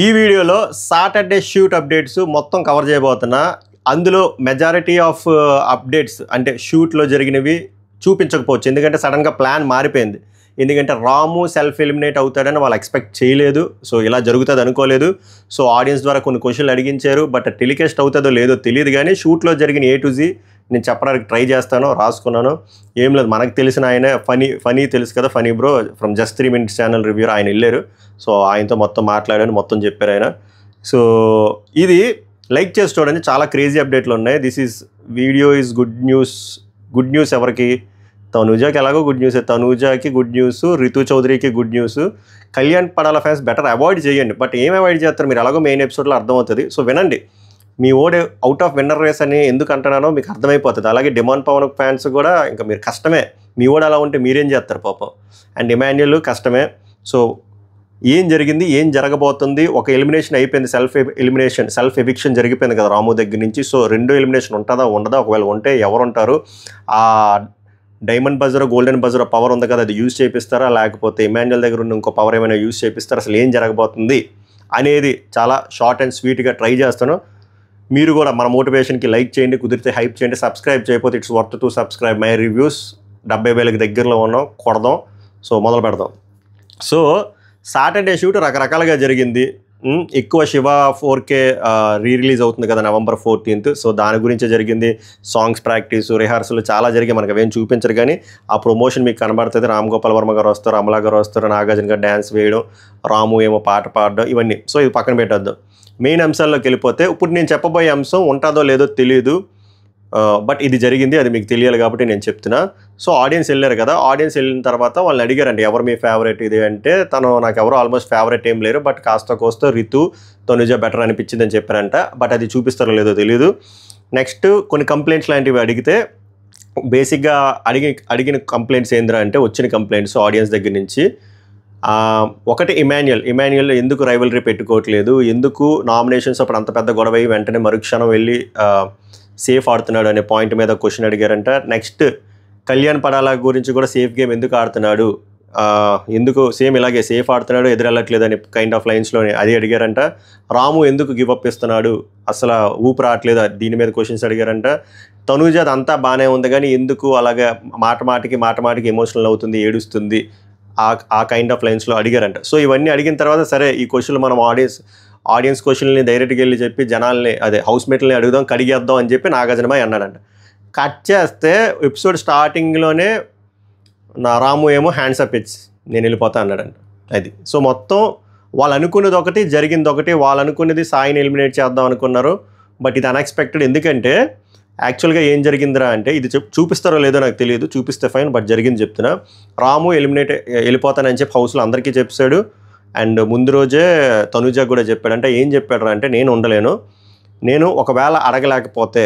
ఈ వీడియోలో Saturday shoot updates మొత్తం కవర్ చేయబోతున్నా. అందులో మెజారిటీ ఆఫ్ అప్డేట్స్ అంటే షూట్లో జరిగినవి చూపించకపోవచ్చు, ఎందుకంటే సడన్గా ప్లాన్ మారిపోయింది. ఎందుకంటే రాము సెల్ఫ్ ఎలిమినేట్ అవుతాడని వాళ్ళు ఎక్స్పెక్ట్ చేయలేదు. సో ఇలా జరుగుతుంది అనుకోలేదు. సో ఆడియన్స్ ద్వారా కొన్ని క్వశ్చన్లు అడిగించారు, బట్ టెలికాస్ట్ అవుతుందో లేదో తెలియదు. కానీ షూట్లో జరిగిన A to Z నేను చెప్పడానికి ట్రై చేస్తాను, రాసుకున్నాను. ఏం లేదు, మనకు తెలిసిన ఆయన ఫనీ తెలుసు కదా, Phani bro from just 3 minutes channel review ఆయన వెళ్ళారు. సో ఆయనతో మొత్తం మాట్లాడాను, మొత్తం చెప్పారు ఆయన. సో ఇది లైక్ చేసి చూడండి, చాలా క్రేజీ అప్డేట్లు ఉన్నాయి. This is video is good news ఎవరికి? తనూజాకి ఎలాగో గుడ్ న్యూస్, తనూజాకి గుడ్ న్యూస్, రితు చౌదరికి good news. Kalyan Padala fans better avoid చేయండి. బట్ ఏం అవాయిడ్ చేస్తారు మీరు, ఎలాగో మెయిన్ ఎపిసోడ్లో అర్థమవుతుంది. సో వినండి, మీ ఓడే అవుట్ ఆఫ్ విన్నర్ రేస్ అని ఎందుకు అంటున్నానో మీకు అర్థమైపోతుంది. అలాగే డిమాండ్ పవన్ ఫ్యాన్స్ కూడా ఇంకా మీరు కష్టమే, మీ ఓడ అలా ఉంటే మీరేం చేస్తారు పాపం. అండ్ ఇమాన్యుల్ కష్టమే. సో ఏం జరిగింది, ఏం జరగబోతుంది? ఒక ఎలిమినేషన్ అయిపోయింది, సెల్ఫ్ ఎవిక్షన్ జరిగిపోయింది కదా రాము దగ్గర నుంచి. సో 2 ఎలిమినేషన్ ఉంటుందా ఉండదా? ఒకవేళ ఉంటే ఎవరు ఉంటారు? ఆ diamond buzzer golden buzzer power ఉంది కదా, అది యూజ్ చేపిస్తారా, లేకపోతే ఇమాన్యుల్ దగ్గర ఉన్న ఇంకో పవర్ ఏమైనా యూజ్ చేపిస్తారా? అసలు ఏం జరగబోతుంది అనేది చాలా షార్ట్ అండ్ స్వీట్గా ట్రై చేస్తాను. మీరు కూడా మన మోటివేషన్కి లైక్ చేయండి, కుదిరితే హైప్ చేయండి, సబ్స్క్రైబ్ చేయకపోతే it's worth to subscribe my reviews. 70,000కి దగ్గరలో ఉన్నాం, కొడదాం. సో మొదలు పెడదాం. సో సాటర్డే షూట్ రకరకాలుగా జరిగింది. ఎక్కువ శివ 4K రిలీజ్ అవుతుంది కదా November 14th. సో దాని గురించే జరిగింది. సాంగ్స్ ప్రాక్టీస్, రిహార్సల్ చాలా జరిగాయి. మనకు అవేం చూపించరు, కానీ ఆ ప్రమోషన్ మీకు కనబడుతుంది. రామ్ గోపాల్ వర్మ గారు వస్తారు, అమలా గారు వస్తారు, నాగార్జున గారు డ్యాన్స్ వేయడం, రాము ఏమో పాట పాడడం, ఇవన్నీ. సో ఇది పక్కన పెట్టేద్దాం. మెయిన్ అంశాల్లోకి వెళ్ళిపోతే, ఇప్పుడు నేను చెప్పబోయే అంశం ఉంటుందో లేదో తెలియదు, బట్ ఇది జరిగింది, అది మీకు తెలియాలి కాబట్టి నేను చెప్తున్నా. సో ఆడియన్స్ వెళ్ళారు కదా, ఆడియన్స్ వెళ్ళిన తర్వాత వాళ్ళని అడిగారండి ఎవరు మీ ఫేవరెట్ ఇది అంటే, నాకు ఎవరో ఆల్మోస్ట్ ఫేవరెట్ ఏం లేరు, బట్ కాస్త కోస్త రితు తనుజ బెటర్ అనిపించింది అని చెప్పారంట. బట్ అది చూపిస్తారో లేదో తెలియదు. నెక్స్ట్ కొన్ని కంప్లైంట్స్ లాంటివి అడిగితే, బేసిక్గా అడిగిన కంప్లైంట్స్ ఏంద్రా అంటే, వచ్చిన కంప్లైంట్స్ ఆడియన్స్ దగ్గర నుంచి ఒకటి ఇమాన్యుల్ ఎందుకు రైవలరీ పెట్టుకోవట్లేదు, ఎందుకు నామినేషన్స్ అప్పుడు అంత పెద్ద గొడవ అయ్యి వెంటనే మరుక్షణం వెళ్ళి సేఫ్ ఆడుతున్నాడు అనే పాయింట్ మీద క్వశ్చన్ అడిగారంట. నెక్స్ట్ కళ్యాణ్ పడాల గురించి కూడా సేఫ్ గేమ్ ఎందుకు ఆడుతున్నాడు, ఎందుకు సేమ్ ఇలాగే సేఫ్ ఆడుతున్నాడు, ఎదురెళ్ళట్లేదు అని కైండ్ ఆఫ్ లైన్స్లోనే అది అడిగారంట. రాము ఎందుకు గివప్ ఇస్తున్నాడు, అసలు ఊపు రావట్లేదు, దీని మీద క్వశ్చన్స్ అడిగారంట. తనూజ అదంతా బాగానే ఉంది, కానీ ఎందుకు అలాగే మాటమాటికి ఎమోషనల్ అవుతుంది, ఏడుస్తుంది, ఆ కైండ్ ఆఫ్ లైన్స్లో అడిగారంట. సో ఇవన్నీ అడిగిన తర్వాత సరే ఈ క్వశ్చన్లు మనం ఆడియన్స్ క్వశ్చన్ని డైరెక్ట్గా వెళ్ళి చెప్పి జనాల్ని హౌస్మేట్లని అడుగుదాం, కడిగేద్దాం అని చెప్పి నాగార్జున అన్నాడంట. కట్ చేస్తే ఎపిసోడ్ స్టార్టింగ్లోనే నా రాము ఏమో హ్యాండ్స్ అప్ ఇచ్చి నేను వెళ్ళిపోతా అన్నాడంట. అది సో మొత్తం వాళ్ళు అనుకున్నది ఒకటి, జరిగింది ఒకటి. వాళ్ళు అనుకున్నది సాయిని ఎలిమినేట్ చేద్దాం అనుకున్నారు, బట్ ఇది అన్ఎక్స్పెక్టెడ్. ఎందుకంటే యాక్చువల్గా ఏం జరిగిందిరా అంటే, ఇది చూపిస్తారో లేదో నాకు తెలియదు, చూపిస్తే ఫైన్, బట్ జరిగింది చెప్తున్నా. రాము వెళ్ళిపోతానని చెప్పి హౌస్లో అందరికీ చెప్పాడు. అండ్ ముందు రోజే తనుజ కూడా చెప్పాడు. అంటే ఏం చెప్పాడు అంటే, నేను ఉండలేను, నేను ఒకవేళ అడగలేకపోతే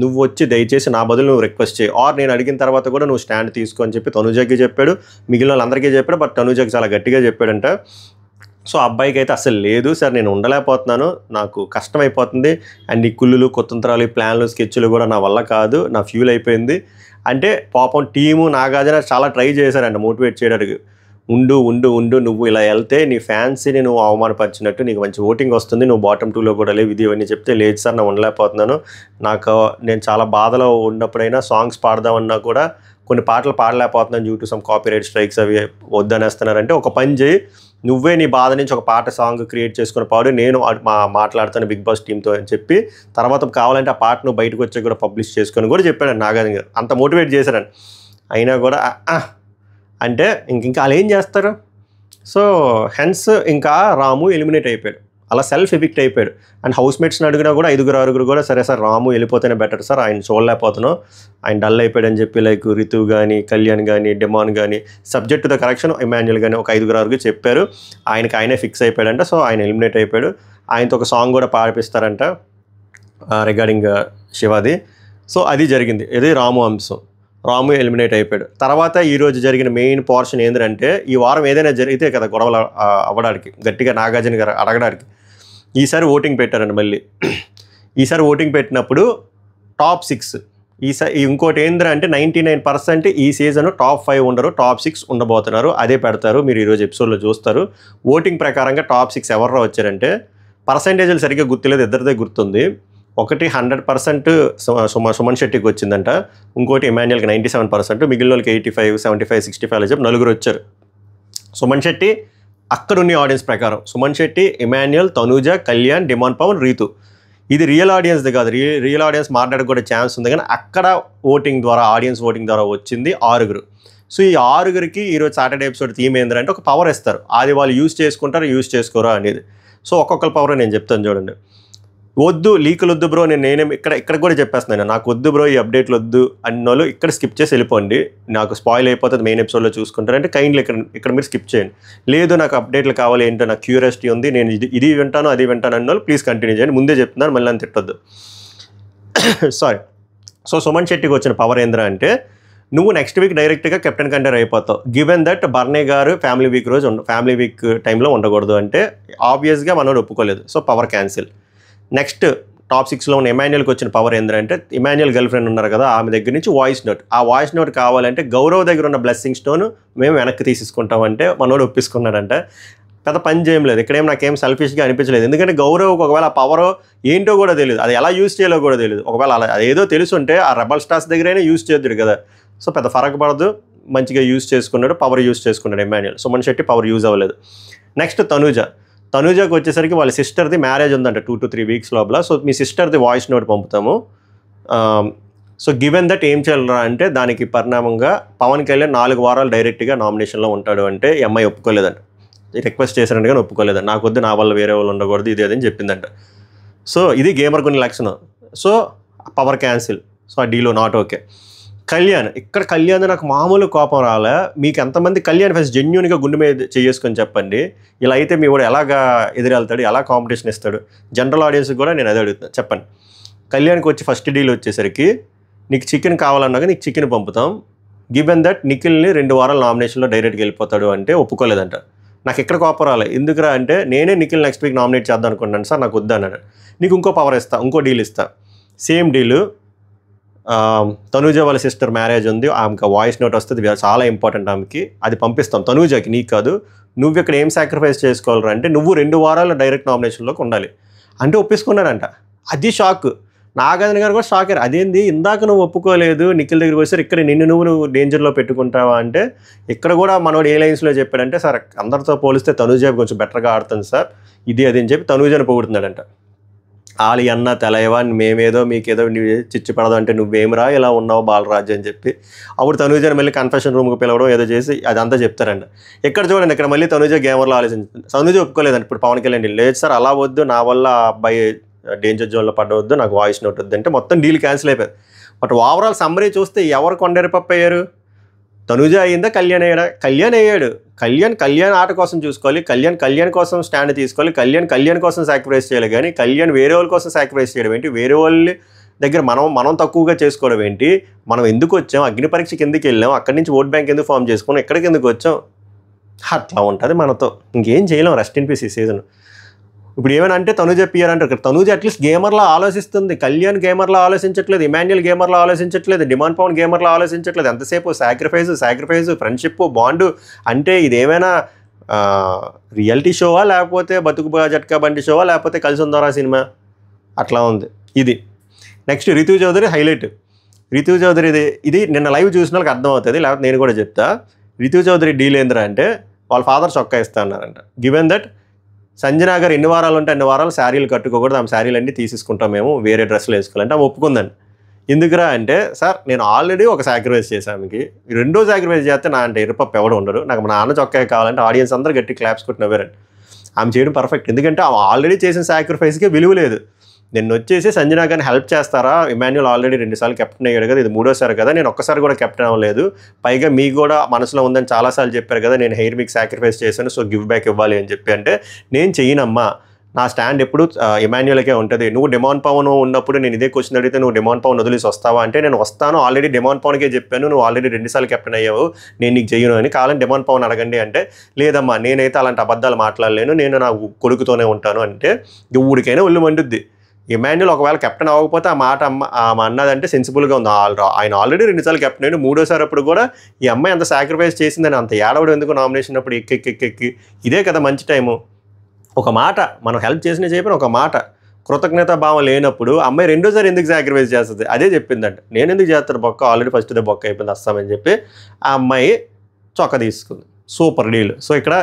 నువ్వు వచ్చి దయచేసి నా బదులు నువ్వు రిక్వెస్ట్ చేయి, ఆర్ నేను అడిగిన తర్వాత కూడా నువ్వు స్టాండ్ తీసుకో అని చెప్పి తనుజకి చెప్పాడు. మిగిలిన వాళ్ళందరికీ చెప్పాడు, బట్ తనుజకి చాలా గట్టిగా చెప్పాడంట. సో అబ్బాయికి అయితే అసలు లేదు సార్, నేను ఉండలేకపోతున్నాను, నాకు కష్టమైపోతుంది, అండ్ ఈ కుళ్ళులు కుతంత్రాలు, ఈ ప్లాన్లు స్కెచ్లు కూడా నా వల్ల కాదు, నా ఫ్యూల్ అయిపోయింది అంటే. పాపం టీము నాగార్జున చాలా ట్రై చేశారంట మోటివేట్ చేయడానికి. ఉండు నువ్వు ఇలా వెళ్తే నీ ఫ్యాన్స్ని నువ్వు అవమానపరిచినట్టు, నీకు మంచి ఓటింగ్ వస్తుంది, నువ్వు బాటమ్ 2లో కూడా లేవు, ఇది ఇవన్నీ చెప్తే, లేదు సార్ నేను ఉండలేకపోతున్నాను, నేను చాలా బాధలో ఉన్నప్పుడైనా సాంగ్స్ పాడదామన్నా కూడా కొన్ని పాటలు పాడలేకపోతున్నాను due to some copyright strikes అవి వద్దనేస్తున్నారంటే, ఒక పని చేయి, నువ్వే నీ బాధ నుంచి ఒక పాట సాంగ్ క్రియేట్ చేసుకుని పాడు, నేను మాట్లాడుతాను బిగ్ బాస్ టీంతో అని చెప్పి, తర్వాత కావాలంటే ఆ పాట నువ్వు బయటకు వచ్చి కూడా పబ్లిష్ చేసుకొని కూడా చెప్పాడు నాగార్జున గారు. అంత మోటివేట్ చేశారని. అయినా కూడా అంటే ఇంకా వాళ్ళు ఏం చేస్తారు? సో హెన్స్ ఇంకా రాము ఎలిమినేట్ అయిపోయాడు, అలా సెల్ఫ్ ఎవిక్ట్ అయిపోయాడు. అండ్ హౌస్మేట్స్ని అడిగినా కూడా 5-6 కూడా సరే సార్ రాము వెళ్ళిపోతేనే బెటర్ సార్, ఆయన చూడలేకపోతున్నాం, ఆయన డల్ అయిపోయాడు అని చెప్పి, లైక్ రితు కానీ, కళ్యాణ్ కానీ, డిమాన్ కానీ, సబ్జెక్ట్ ద కరెక్షన్ ఇమాన్యుల్ కానీ ఒక 5-6 చెప్పారు. ఆయనే ఫిక్స్ అయిపోయాడంట. సో ఆయన ఎలిమినేట్ అయిపోయాడు. ఆయనతో ఒక సాంగ్ కూడా పాడిపిస్తారంట రిగార్డింగ్ శివాది. సో అది జరిగింది, ఇది రాము అంశం. రాము ఎలిమినేట్ అయిపోయాడు. తర్వాత ఈరోజు జరిగిన మెయిన్ పోర్షన్ ఏంటంటే, ఈ వారం ఏదైనా జరిగితే కదా గొడవలు అవ్వడానికి, గట్టిగా నాగార్జున గారు అడగడానికి ఈసారి ఓటింగ్ పెట్టారండి. మళ్ళీ ఈసారి ఓటింగ్ పెట్టినప్పుడు టాప్ 6 ఇంకోటి ఏంటంటే 99% ఈ సీజన్ టాప్ 5 ఉండరు, టాప్ 6 ఉండబోతున్నారు, అదే పెడతారు. మీరు ఈరోజు ఎపిసోడ్లో చూస్తారు. ఓటింగ్ ప్రకారంగా టాప్ 6 ఎవరు వచ్చారంటే పర్సంటేజ్లు సరిగ్గా గుర్తులేదు, ఇద్దరిదే గుర్తుంది. ఒకటి 100% సుమన్ శెట్టికి వచ్చిందంట, ఇంకోటి ఇమాన్యుయల్కి 97%, మిగిలిన వాళ్ళకి 85, 75, 65 అని చెప్పి నలుగురు వచ్చారు. సుమన్ శెట్టి అక్కడున్న ఆడియన్స్ ప్రకారం సుమన్ శెట్టి, ఇమాన్యుయల్, తనూజ, కళ్యాణ్, డిమాన్ పవన్, రీతు. ఇది రియల్ ఆడియన్స్ది కాదు, రియల్ ఆడియన్స్ మాట్లాడక కూడా ఛాన్స్ ఉంది, కానీ అక్కడ ఓటింగ్ ద్వారా, ఆడియన్స్ ఓటింగ్ ద్వారా వచ్చింది 6. సో ఈ 6కి ఈరోజు సాటర్డే ఎపిసోడ్ థీమ్ ఏంటంటే ఒక పవర్ ఇస్తారు, అది వాళ్ళు యూజ్ చేసుకుంటారు యూజ్ చేసుకోరా అనేది. సో ఒక్కొక్కరి పవర్ నేను చెప్తాను చూడండి. వద్దు లీకులు వద్దు బ్రో, నేనేం ఇక్కడ కూడా చెప్పేస్తున్నాను, నాకు వద్దు బ్రో ఈ అప్డేట్లు వద్దు అన్న వాళ్ళు ఇక్కడ స్కిప్ చేసి వెళ్ళిపోండి, నాకు స్పాయిల్ అయిపోతుంది మెయిన్ ఎపిసోడ్లో చూసుకుంటారంటే కైండ్లీ ఇక్కడ మీరు స్కిప్ చేయండి. లేదు నాకు అప్డేట్లు కావాలి ఏంటో నాకు క్యూరియాసిటీ ఉంది, నేను ఇది వింటాను అది వింటాను అన్న వాళ్ళు ప్లీజ్ కంటిన్యూ చేయండి, ముందే చెప్తున్నాను, మళ్ళీ అని తిట్టొద్దు. సారీ. సో సుమన్ శెట్టికి వచ్చిన పవర్ ఏంద్రా అంటే, నువ్వు నెక్స్ట్ వీక్ డైరెక్ట్గా కెప్టెన్ కంటెండర్ అయిపోతావు, గివెన్ దట్ బర్నే గారు ఫ్యామిలీ వీక్ టైంలో ఉండకూడదు అంటే ఆబ్వియస్గా మనోడు ఒప్పుకోలేదు, so power cancel. Next top 6లో ఉన్న ఇమాన్యుయల్కి వచ్చిన పవర్ ఏంటంటే, ఇమాన్యుయల్ గర్ల్ ఫ్రెండ్ ఉన్నారు కదా, ఆమె దగ్గర నుంచి వాయిస్ నోట్, ఆ వాయిస్ నోట్ కావాలంటే గౌరవ్ దగ్గర ఉన్న బ్లెస్సింగ్ స్టోన్ మేము వెనక్కి తీసేసుకుంటామంటే మనోడు ఒప్పించుకున్నాడంటే. పెద్ద పని చేయలేదు, ఇక్కడేం నాకేం సెల్ఫిష్గా అనిపించలేదు, ఎందుకంటే గౌరవ్ ఒకవేళ ఆ పవర్ ఏంటో కూడా తెలియదు, అది ఎలా యూజ్ చేయాలో కూడా తెలియదు, ఒకవేళ అలా అదేదో తెలుసుంటే ఆ రెబల్ స్టార్స్ దగ్గరైనా యూజ్ చేద్దురు కదా. సో పెద్ద ఫరక్ పడదు, మంచిగా యూజ్ చేసుకున్నాడు, పవర్ యూజ్ చేసుకున్నాడు ఇమాన్యుయల్. సుమన్ శెట్టి పవర్ యూజ్ అవ్వలేదు. నెక్స్ట్ తనూజకి వచ్చేసరికి వాళ్ళ సిస్టర్ది మ్యారేజ్ ఉందంట 2 to 3 weeks లోపల. సో మీ సిస్టర్ది వాయిస్ నోట్ పంపుతాము. సో గివెన్ దట్ ఏం చేయాలరా అంటే, దానికి పరిణామంగా పవన్ కళ్యాణ్ 4 వారాలు డైరెక్ట్గా నామినేషన్లో ఉంటాడు అంటే ఈ అమ్మాయి ఒప్పుకోలేదంట, రిక్వెస్ట్ చేశారంటే కానీ ఒప్పుకోలేదంట, నాకు వద్దు, నా వల్ల వేరే వాళ్ళు ఉండకూడదు ఇది అదని చెప్పిందంట. సో ఇది గేమర్ కొన్ని లక్షణం. సో పవర్ క్యాన్సిల్, సో ఆ డీలో నాట్ ఓకే. కళ్యాణ్ నాకు మామూలు కోపం రాలే. మీకు ఎంతమంది కళ్యాణ్ ఫస్ట్ జెన్యూన్గా గుండె మీద చేసుకొని చెప్పండి, ఇలా అయితే మీ వాడు ఎలాగా ఎదురెళ్తాడు, ఎలా కాంపిటీషన్ ఇస్తాడు, జనరల్ ఆడియన్స్కి కూడా నేను అదే అడుగుతున్నాను, చెప్పండి. కళ్యాణ్కి వచ్చి ఫస్ట్ డీల్ వచ్చేసరికి, నీకు చికెన్ కావాలన్నాక నీకు చికెన్ పంపుతాం, గివెన్ దట్ నిఖిల్ని 2 వారాల నామినేషన్లో డైరెక్ట్గా వెళ్ళిపోతాడు అంటే ఒప్పుకోలేదంట. నాకు ఎక్కడ కోపం రాలే, ఎందుకురా అంటే నేనే నిఖిల్ నెక్స్ట్ వీక్ నామినేట్ చేద్దాం అనుకుంటున్నాను సార్, నాకు వద్దన్నాడు. నీకు ఇంకో పవర్ ఇస్తా, ఇంకో డీల్ ఇస్తా, సేమ్ డీలు. తనూజ వాళ్ళ సిస్టర్ మ్యారేజ్ ఉంది, ఆమెకు వాయిస్ నోట్ వస్తుంది, చాలా ఇంపార్టెంట్ ఆమెకి, అది పంపిస్తాం తనూజకి, నీకు కాదు. నువ్వు ఇక్కడ ఏం సాక్రిఫైస్ చేసుకోవాలరా అంటే, నువ్వు 2 వారాలు డైరెక్ట్ నామినేషన్లోకి ఉండాలి అంటే ఒప్పించుకున్నాడంట. అది షాక్. నాగార్జున గారు కూడా షాక్ అయ్యారు, అదేంది ఇందాక నువ్వు ఒప్పుకోలేదు, నిఖిల్ దగ్గరికి వచ్చారు, ఇక్కడ నువ్వు డేంజర్లో పెట్టుకుంటావా అంటే, ఇక్కడ కూడా మనోడు ఏ లైన్స్లో చెప్పాడంటే, సార్ అందరితో పోలిస్తే తనూజ కొంచెం బెటర్గా ఆడుతుంది సార్, ఇది అది అని చెప్పి తనూజని పొగుడుతున్నాడంట. ఆలి అన్న తెలయవా, మేమేదో మీకేదో చిచ్చు పడదు అంటే నువ్వేమిరా ఇలా ఉన్నావు బాలరాజు అని చెప్పి అప్పుడు తనూజని మళ్ళీ కన్ఫెషన్ రూమ్కి పిలవడం ఏదో చేసి అదంతా చెప్తారండి. ఇక్కడ చూడండి, ఇక్కడ మళ్ళీ తనూజ గేమర్లో ఆలోచించింది. తనూజ ఒప్పుకోలేదండి. ఇప్పుడు పవన్ కళ్యాణ్ లేదు సార్ అలా వద్దు, నా వల్ల ఆ అబ్బాయి డేంజర్ జోన్లో పడవద్దు, నాకు వాయిస్ నోట్ వద్దు అంటే మొత్తం డీల్ క్యాన్సిల్ అయిపోయింది. బట్ ఓవరాల్ సమ్మరీ చూస్తే ఎవరు కొండరిపప్పు అయ్యారు? తనూజ అయ్యిందా, కళ్యాణ్ అయ్యాడా? కళ్యాణ్ అయ్యాడు. కళ్యాణ్ ఆట కోసం చూసుకోవాలి, కళ్యాణ్ కోసం స్టాండ్ తీసుకోవాలి, కళ్యాణ్ కోసం సాక్రిఫైస్ చేయాలి. కానీ కళ్యాణ్ వేరే వాళ్ళ కోసం సాక్రిఫైస్ చేయడం ఏంటి? వేరే వాళ్ళ దగ్గర మనం తక్కువగా చేసుకోవడం ఏంటి? మనం ఎందుకు వచ్చాం? అగ్ని పరీక్షకి ఎందుకు వెళ్ళాం? అక్కడి నుంచి ఓట్ బ్యాంక్ ఎందుకు ఫామ్ చేసుకున్నాం? ఎక్కడికి ఎందుకు వచ్చాం? అట్లా ఉంటుంది మనతో. ఇంకేం చేయలేం. రెస్ట్ ఇన్ పీస్ ఈ సీజన్. ఇప్పుడు ఏమైనా అంటే తనూజ పిఆర్ అంటారు. తనూజ అట్లీస్ట్ గేమర్లా ఆలోచిస్తుంది. కళ్యాణ్ గేమర్లా ఆలోచించట్లేదు, ఇమాన్యుయల్ గేమర్లా ఆలోచించట్లేదు, డిమాండ్ పవన్ గేమర్లా ఆలోచించట్లేదు. ఎంతసేపు సాక్రిఫైస్ ఫ్రెండ్షిప్ బాండు అంటే ఇదేమైనా రియాలిటీ షోవా, లేకపోతే బతుకు జట్కా బండి షోవా, లేకపోతే కలిసి ఉందారా సినిమా? అట్లా ఉంది ఇది. Next Ritu Chowdary highlight. రితు చౌదరి ఇది నిన్న లైవ్ చూసిన వాళ్ళకి అర్థమవుతుంది, లేకపోతే నేను కూడా చెప్తా. రితు చౌదరి డీల్ ఏంద్రా అంటే, వాళ్ళ ఫాదర్ చొక్కా ఇస్తా అన్నారంట. గివెన్ దట్ సంజనా గారు ఎన్ని వారాలు ఉంటే అన్ని వారాలు శారీలు కట్టుకోకూడదు, ఆమె శారీలు అన్నీ తీసేసుకుంటాం మేము, వేరే డ్రెస్సులు వేసుకోవాలంటే ఆమె ఒప్పుకుందండి. ఎందుకురా అంటే, సార్ నేను ఆల్రెడీ ఒక సాక్రిఫైస్ చేశాను, ఆమెకి రెండో సాక్రిఫైస్ చేస్తే నా అంటే ఎరుపప్పు ఎవడు ఉండరు, నాకు మా నాన్న చొక్కా కావాలంటే ఆడియన్స్ అందరూ గట్టి క్లాప్స్ కొట్టి నవ్వారండి. ఆమె చేయడం పర్ఫెక్ట్. ఎందుకంటే ఆమె ఆల్రెడీ చేసిన సాక్రిఫైస్కి విలువ లేదు. నేను వచ్చేసి సంజనా గారిని హెల్ప్ చేస్తారా, ఇమాన్యుయల్ ఆల్రెడీ 2 సార్లు కెప్టెన్ అయ్యాడు కదా, ఇది 3వసారి కదా, నేను ఒక్కసారి కూడా కెప్టెన్ అవ్వలేదు, పైగా మీకు కూడా మనసులో ఉందని చాలాసార్లు చెప్పారు కదా, నేను హెయిర్ మీకు సాక్రిఫైస్ చేశాను, సో గివ్ బ్యాక్ ఇవ్వాలి అని చెప్పి అంటే, నేను చెయ్యనమ్మా, నా స్టాండ్ ఎప్పుడు ఇమాన్యుయల్కే ఉంటుంది. నువ్వు డిమాండ్ పవన్ ఉన్నప్పుడు నేను ఇదే క్వశ్చన్ అడిగితే నువ్వు డిమాండ్ పవన్ వదిలేసి వస్తావా అంటే, నేను వస్తాను, ఆల్రెడీ డిమాండ్ పవన్కే చెప్పాను, నువ్వు ఆల్రెడీ 2 సార్లు కెప్టెన్ అయ్యావు, నేను నీకు చెయ్యను అని. కావాలని డిమాండ్ పవన్ అడగండి అంటే, లేదమ్మా నేనైతే అలాంటి అబద్ధాలు మాట్లాడలేను, నేను నా కొడుకుతోనే ఉంటాను అంటే, ఊడికైనా ఒళ్ళు మండుద్ది. ఇమాన్యుయల్ ఒకవేళ కెప్టెన్ అవ్వకపోతే ఆ మాట అన్నదంటే సెన్సిబుల్గా ఉంది. ఆయన ఆల్రెడీ 2 సార్లు కెప్టెన్ అయ్యాడు, 3వసారి అప్పుడు కూడా ఈ అమ్మాయి అంత సాక్రిఫైస్ చేసిందని అంత ఏడవడం ఎందుకు? నామినేషన్ అప్పుడు ఎక్కి ఇదే కదా మంచి టైము. ఒక మాట మనం హెల్ప్ చేసిన చెప్పిన ఒక మాట కృతజ్ఞత భావం లేనప్పుడు అమ్మాయి రెండోసారి ఎందుకు సాక్రిఫైస్ చేస్తుంది అదే చెప్పిందంట. నేను ఎందుకు చేస్తాను బొక్క, ఆల్రెడీ ఫస్ట్దే బొక్క అయిపోయింది వస్తామని చెప్పి ఆ అమ్మాయి చొక్క తీసుకుంది. Super deal. సో ఇక్కడ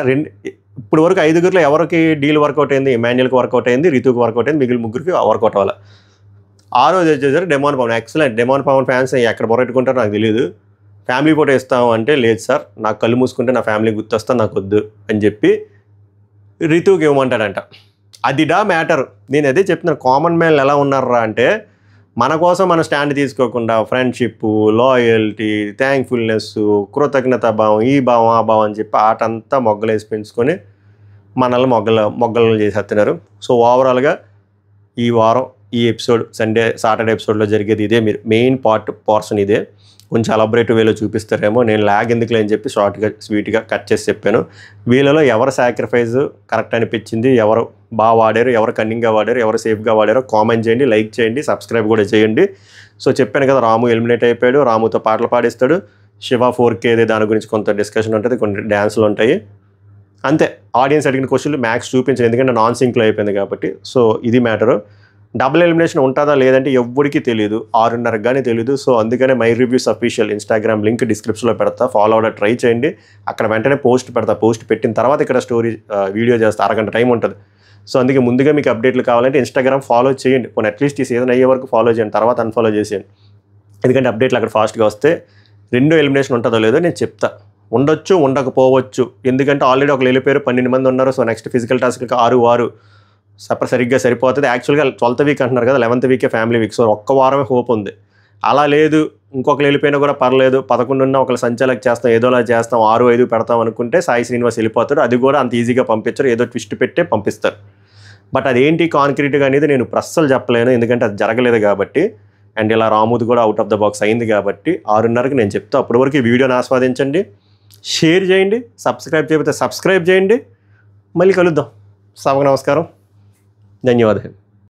ఇప్పుడు వరకు 5గురిలో ఎవరికి డీల్ వర్కౌట్ అయింది? ఇమాన్యుయల్కి వర్కౌట్ అయింది, రితుకి వర్కౌట్ అయింది, మిగిలిన ముగ్గురికి వర్కౌట్ అవ్వాలి. ఆ రోజు వచ్చేసరికి demon Pawan excellent. Demon Pawan fans ఎక్కడ పొరట్టుకుంటారో నాకు తెలియదు. ఫ్యామిలీ ఫోటో ఇస్తాము అంటే లేదు సార్ నాకు కళ్ళు మూసుకుంటే నా ఫ్యామిలీ గుర్తొస్తా నాకు వద్దు అని చెప్పి రితుకి ఇవ్వమంటాడంట. అదిడా మ్యాటర్. నేను అదే చెప్తున్నాను, కామన్ మ్యాన్ ఎలా ఉన్నారా అంటే మన కోసం మన స్టాండ్ తీసుకోకుండా ఫ్రెండ్షిప్, లాయల్టీ, థ్యాంక్ఫుల్నెస్, కృతజ్ఞత భావం, ఈ భావం ఆ భావం అని చెప్పి ఆటంతా మొగ్గలేసి పెంచుకొని మనల్ని మొగ్గలు చేసేస్తున్నారు. సో ఓవరాల్గా ఈ వారం ఈ ఎపిసోడ్ సాటర్డే ఎపిసోడ్లో జరిగేది ఇదే. మీరు మెయిన్ పోర్షన్ ఇదే. కొంచెం అలబరేటివ్ వేలో చూపిస్తారేమో, నేను లాగ్ ఎందుకులే అని చెప్పి షార్ట్గా స్వీట్గా కట్ చేసి చెప్పాను. వీళ్ళలో ఎవరు సాక్రిఫైస్ కరెక్ట్ అనిపించింది, ఎవరు బాగా వాడారు, ఎవరు కన్నింగ్గా వాడారు, ఎవరు సేఫ్గా వాడారో కామెంట్ చేయండి, లైక్ చేయండి, సబ్స్క్రైబ్ కూడా చేయండి. సో చెప్పాను కదా, రాము ఎలిమినేట్ అయిపోయాడు, రాముతో పాటలు పాడిస్తాడు. శివ 4K దాని గురించి కొంత డిస్కషన్ ఉంటుంది, కొన్ని డ్యాన్సులు ఉంటాయి. అంతే. ఆడియన్స్ అడిగిన క్వశ్చన్లు మ్యాక్స్ చూపించాను ఎందుకంటే నాన్ సింక్లో అయిపోయింది కాబట్టి. సో ఇది మ్యాటరు. డబుల్ ఎలిమినేషన్ ఉంటుందా లేదంటే ఎవ్వడికి తెలియదు, 6:30 కానీ తెలియదు. సో అందుకనే my reviews official Instagram link డిస్క్రిప్షన్లో పెడతా, ఫాలో అవ్వడం ట్రై చేయండి. అక్కడ వెంటనే పోస్ట్ పెడతా, పోస్ట్ పెట్టిన తర్వాత ఇక్కడ స్టోరీ వీడియో చేస్తా, అరగంట టైం ఉంటుంది. సో అందుకే ముందుగా మీకు అప్డేట్లు కావాలంటే ఇన్స్టాగ్రామ్ ఫాలో చేయండి. కొన్ని అట్లీస్ట్ ఈ సీజన్ అయ్యే వరకు ఫాలో చేయండి, తర్వాత అన్ఫాలో చేసేయండి. ఎందుకంటే అప్డేట్లు అక్కడ ఫాస్ట్గా వస్తే రెండో ఎలిమినేషన్ ఉంటుందో లేదో నేను చెప్తా. ఉండొచ్చు, ఉండకపోవచ్చు. ఎందుకంటే ఆల్రెడీ ఒకరు వెళ్ళిపోయారు, 12 మంది ఉన్నారు. సో నెక్స్ట్ ఫిజికల్ టాస్క్కి 6 సరిగ్గా సరిపోతుంది. యాక్చువల్గా 12th వీక్ అంటున్నారు కదా, 11th వీకే ఫ్యామిలీ వీక్. సో ఒక్క వారమే హోప్ ఉంది. అలా లేదు, ఇంకొకరు వెళ్ళిపోయినా కూడా పర్లేదు, 11 ఉన్న ఒకరు సంచాలకి చేస్తాం, ఏదోలా చేస్తాం, 6-5 పెడతాం అనుకుంటే సాయి శ్రీనివాస్ వెళ్ళిపోతాడు. అది కూడా అంత ఈజీగా పంపించరు, ఏదో ట్విస్ట్ పెట్టే పంపిస్తారు. బట్ అదేంటి కాంక్రీట్గా అనేది నేను ప్రస్సలు చెప్పలేను, ఎందుకంటే అది జరగలేదు కాబట్టి. అండ్ ఇలా రాముది కూడా అవుట్ ఆఫ్ ద బాక్స్ అయింది కాబట్టి 6:30కి నేను చెప్తా. అప్పటి వరకు ఈ వీడియోని ఆస్వాదించండి, షేర్ చేయండి, సబ్స్క్రైబ్ చేయకపోతే సబ్స్క్రైబ్ చేయండి. మళ్ళీ కలుద్దాం. సభకు నమస్కారం, ధన్యవాదాలు.